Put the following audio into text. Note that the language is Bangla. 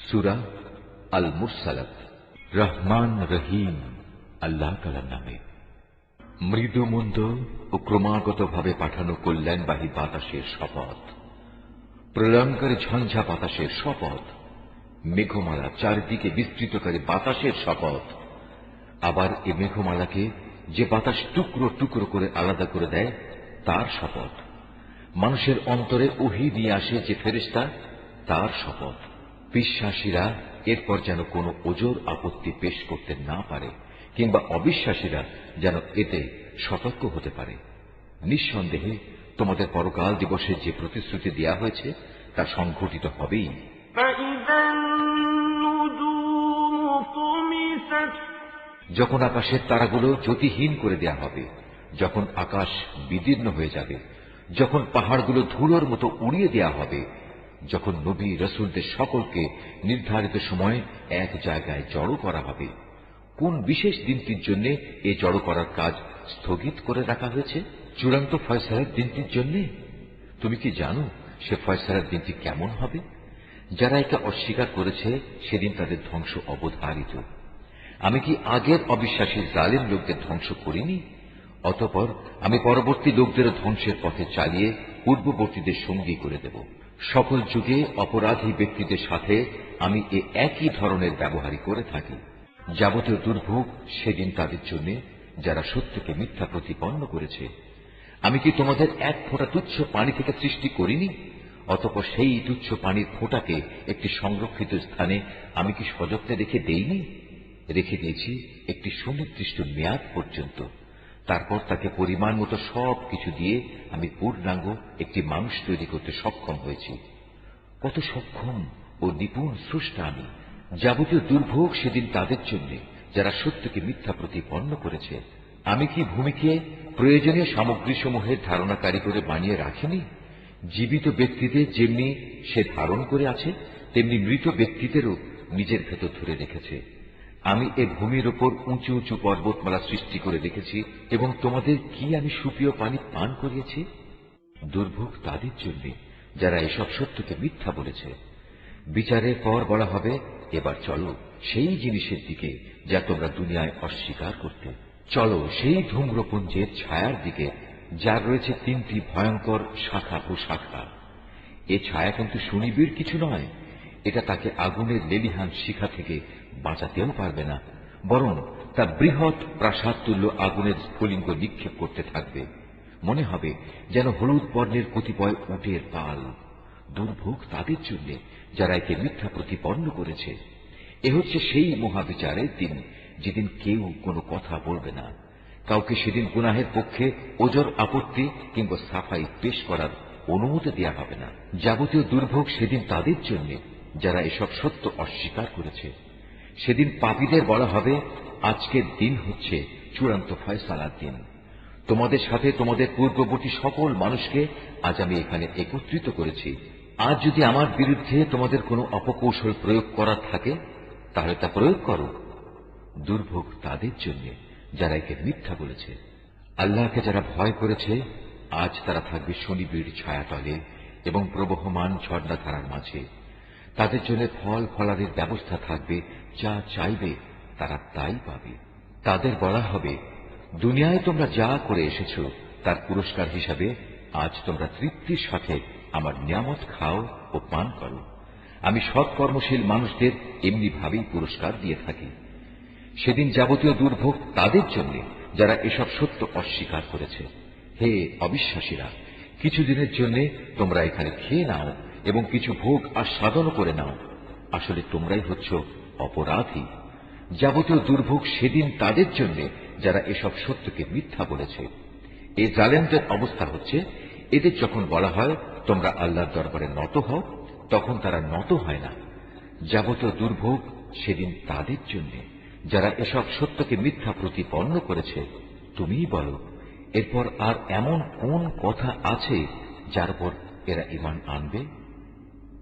সূরা আল মুরসালাত। রহমান রহিম আল্লাহ তাআলার নামে। মৃদু মন্দ ও ক্রমাগতভাবে পাঠানো কল্যাণবাহী বাতাসের শপথ, প্রলয়ঙ্কারী ঝঞ্ঝা বাতাসের শপথ, মেঘমালা চারিদিকে বিস্তৃতকারী বাতাসের শপথ। আবার এ মেঘমালাকে যে বাতাস টুকরো টুকরো করে আলাদা করে দেয় তার শপথ। মানুষের অন্তরে ওহী নিয়ে আসে যে ফেরেশতা, তার শপথ। বিশ্বাসীরা এরপর যেন কোনো ওজর আপত্তি পেশ করতে না পারে, কিংবা অবিশ্বাসীরা যেন এতে সতর্ক হতে পারে। নিঃসন্দেহে তোমাদের পরকাল দিবসে যে প্রতিশ্রুতি দেয়া হয়েছে তা সংঘটিত হবেই। যখন আকাশের তারাগুলো জ্যোতিহীন করে দেয়া হবে, যখন আকাশ বিদীর্ণ হয়ে যাবে, যখন পাহাড়গুলো ধুলোর মতো উড়িয়ে দেয়া হবে, যখন নবী রাসূলদের সকলকে নির্ধারিত সময়ে এক জায়গায় জড়ো করা হবে। কোন বিশেষ দিনটির জন্য এ জড়ো করার কাজ স্থগিত করে রাখা হয়েছে? চূড়ান্ত ফয়সালার দিনটির জন্য। তুমি কি জানো সে ফয়সালার দিনটি কেমন হবে? যারা একে অস্বীকার করেছে সেদিন তাদের ধ্বংস অবধারিত। আমি কি আগের অবিশ্বাসী জালিম লোকদের ধ্বংস করিনি? অতঃপর আমি পরবর্তী লোকদের ধ্বংসের পথে চালিয়ে পূর্ববর্তীদের সঙ্গী করে দেব। সকল যুগে অপরাধী ব্যক্তিদের সাথে আমি এ একই ধরনের ব্যবহারই করে থাকি। যাবতীয় দুর্ভোগ সেদিন তাদের জন্য যারা সত্যকে মিথ্যা প্রতিপন্ন করেছে। আমি কি তোমাদের এক ফোঁটা তুচ্ছ পানি থেকে সৃষ্টি করিনি? অতঃপর সেই তুচ্ছ পানির ফোঁটাকে একটি সংরক্ষিত স্থানে আমি কি সযত্নে রেখে দেইনি? রেখে দিয়েছি একটি সুনির্দিষ্ট মেয়াদ পর্যন্ত। তারপর তাকে পরিমাণ মতো সব কিছু দিয়ে আমি পূর্ণাঙ্গ একটি মানুষ তৈরি করতে সক্ষম হয়েছি। কত সক্ষম ও নিপুণ স্রষ্টা আমি! যাবতীয় দুর্ভোগ সেদিন তাদের জন্য যারা সত্যকে মিথ্যা প্রতিপন্ন করেছে। আমি কি ভূমিকে প্রয়োজনীয় সামগ্রীসমূহের ধারণাকারী করে বানিয়ে রাখিনি? জীবিত ব্যক্তিদের যেমনি সে ধারণ করে আছে, তেমনি মৃত ব্যক্তিদেরও নিজের ভেতর ধরে রেখেছে। আমি এ ভূমির ওপর উঁচু উঁচু পর্বতমালা সৃষ্টি করে রেখেছি এবং তোমাদের কি আমি সুপেয় পানি পান করিয়েছি? দুর্ভোগ তাদের জন্য যারা এসব সত্যকে মিথ্যা বলেছে। বিচারের পর বলা হবে, এবার চলো সেই জিনিসের দিকে যা তোমরা দুনিয়ায় অস্বীকার করতে। চলো সেই ধূম্রপুঞ্জের ছায়ার দিকে যার রয়েছে তিনটি ভয়ঙ্কর শাখা প্রশাখা। এ ছায়া কিন্তু সুনিবিড় কিছু নয়। এটা তাকে আগুনের লেলিহান শিখা থেকে বাঁচাতেও পারবে না, বরং তার বৃহৎ প্রাসাদ তুল্য আগুনের স্ফুলিঙ্গ নিক্ষেপ করতে থাকবে। মনে হবে যেন হলুদ বর্ণের কতিপয় উটের পাল। দুর্ভোগ তাদের জন্য যারা একে মিথ্যা প্রতিপন্ন করেছে। এ হচ্ছে সেই মহাবিচারের দিন যেদিন কেউ কোনো কথা বলবে না। কাউকে সেদিন গুনাহের পক্ষে ওজর আপত্তি কিংবা সাফাই পেশ করার অনুমতি দেয়া হবে না। যাবতীয় দুর্ভোগ সেদিন তাদের জন্য যারা এসব সত্য অস্বীকার করেছে। সেদিন পাপীদের বলা হবে, আজকের দিন হচ্ছে চূড়ান্ত ফয়সালার দিন। তোমাদের সাথে তোমাদের পূর্ববর্তী সকল মানুষকে আজ আমি এখানে একত্রিত করেছি। আজ যদি আমার বিরুদ্ধে তোমাদের কোনো অপকৌশল প্রয়োগ করার থাকে তাহলে তা প্রয়োগ করো। দুর্ভোগ তাদের জন্য যারা একে মিথ্যা বলেছে। আল্লাহকে যারা ভয় করেছে আজ তারা থাকবে সুনিবিড় ছায়াতলে এবং প্রবহমান ঝর্ণাধারার মাঝে। তাদের জন্য ফল ফলারের ব্যবস্থা থাকবে, যা চাইবে তারা তাই পাবে। তাদের বলা হবে, দুনিয়ায় তোমরা যা করে এসেছ তার পুরস্কার হিসাবে আজ তোমরা তৃপ্তির সাথে আমার নিয়ামত খাও ও পান করো। আমি সৎকর্মশীল মানুষদের এমনি ভাবেই পুরস্কার দিয়ে থাকি। সেদিন যাবতীয় দুর্ভোগ তাদের জন্য যারা এসব সত্য অস্বীকার করেছে। হে অবিশ্বাসীরা, কিছুদিনের জন্য তোমরা এখানে খেয়ে নাও এবং কিছু ভোগ আস্বাদন করে নাও। আসলে তোমরাই হচ্ছ অপরাধী। যাবতীয় দুর্ভোগ সেদিন তাদের জন্য যারা এসব সত্যকে মিথ্যা বলেছে। এই জালেমদের অবস্থা হচ্ছে, এদের যখন বলা হয় তোমরা আল্লাহর দরবারে নত হও, তখন তারা নত হয় না। যাবতীয় দুর্ভোগ সেদিন তাদের জন্য যারা এসব সত্যকে মিথ্যা প্রতিপন্ন করেছে। তুমিই বলো, এরপর আর এমন কোন কথা আছে যার উপর এরা ঈমান আনবে?